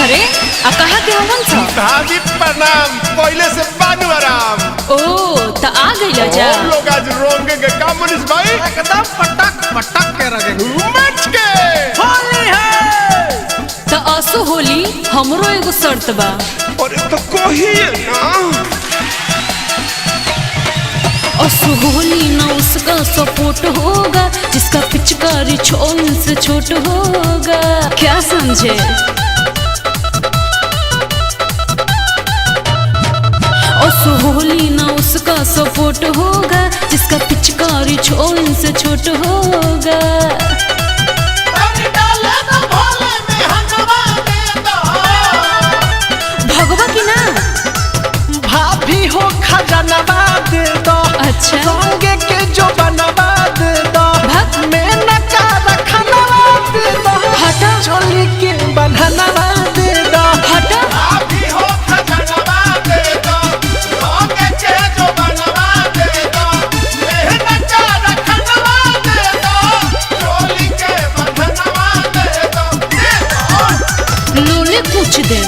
अरे आ कहा के हमन छ भाभी प्रणाम पहले से बानू आराम। ओ त आ गइल जा हम लोग आज रोंगे का मनीष भाई एकदम पटक पटक के रगे मच के होली है। त असो होली हमरो एगो शर्त बा। अरे तो कहिए ना असो होली ना उसका सपोर्ट होगा जिसका पिचकारी 6 इंच से छोट होगा। क्या समझे? असो होली ना उसका सपोर्ट होगा जिसका पिचकारी 6 इंच से छोट होगा। भगवा की ना भाभी हो खजानवा दे दो। अच्छा रंगे के जो बनवा दे दो। भग मैं नका रखनवा दे दो। हटा चोली के बंधनवा दे दो। हटा भाभी हो खजानवा दे दो रोंगे के जो बनवा दे दो मेहनत का रखनवा दे दो चोली के बंधनवा दे दो लोले कुछ दे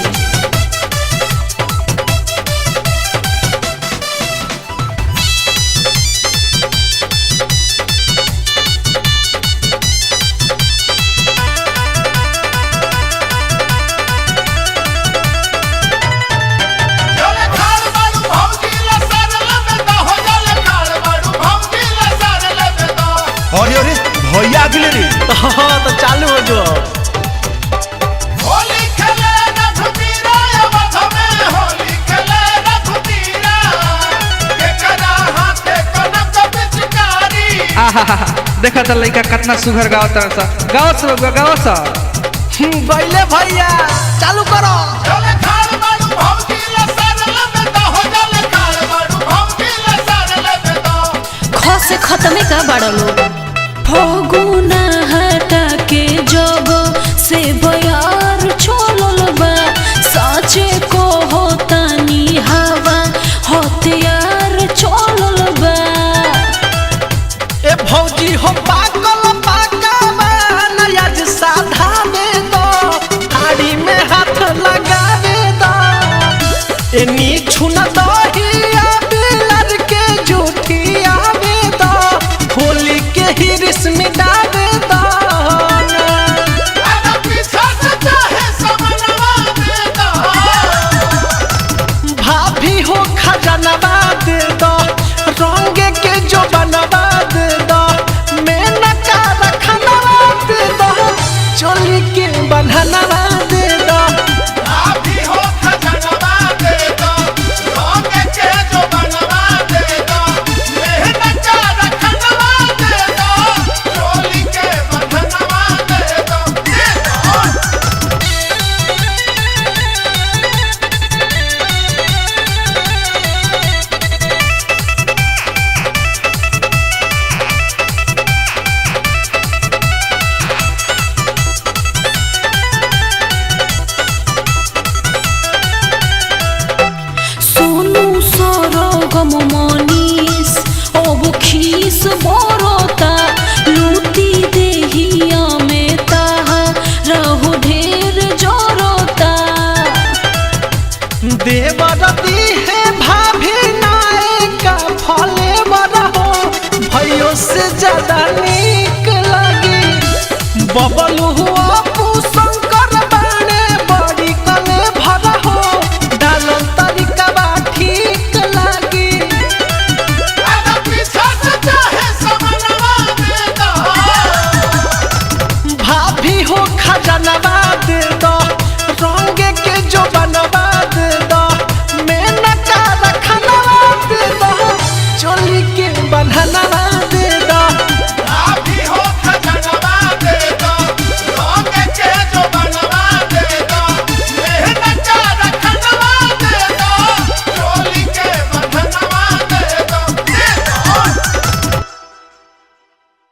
अरे भैया अगले रे हाँ तो चालू हो जो होली खेले रघुबीरा अवध में होली खेले रघुबीरा केकरा हाथे कनक पिचकारी देखा था लड़का कितना सुघर गाँव गाँव सा बैले भैया चालू करो। चले खाड़ बाड़ू भौजी लसर लेबे तो हो चले खाड़ बाड़ू भौजी लसर लेबे तो ख से खत्म का बड़ा लोग फगुना हटा के जब से बयार छोलल बा साचे को होतानी हवा हथियार छोलल बा। ए भौजी हो पाकल पाकावा नयाज साधा दे दो। हाड़ी में हाथ लगा दे दो। ए नीछू न दहिया बिलर के जूठिया दे दो। होली के हिरिस मिटा दे दो। आधा पीछा से चाहे समनवा दे दो भाभी हो खजानवा दे दो। रंगे के जो बनवा दे दो। मैं नका रखनवा दे दो। चोली के बंधनवा दे दो। भाभी हो खजानवा दे दो रोंगे के जो बनवा दे दो मेहनत का रखनवा दे दो चोली के बंधनवा दे दो सोनू सरगम मनीष अब खीस बरता लूटी देहिया में ताहा रहो ढेर जरता। देवरती है भाभी नायका फले बरहो भयो से ज्यादा नीक लगी बबलू हुआ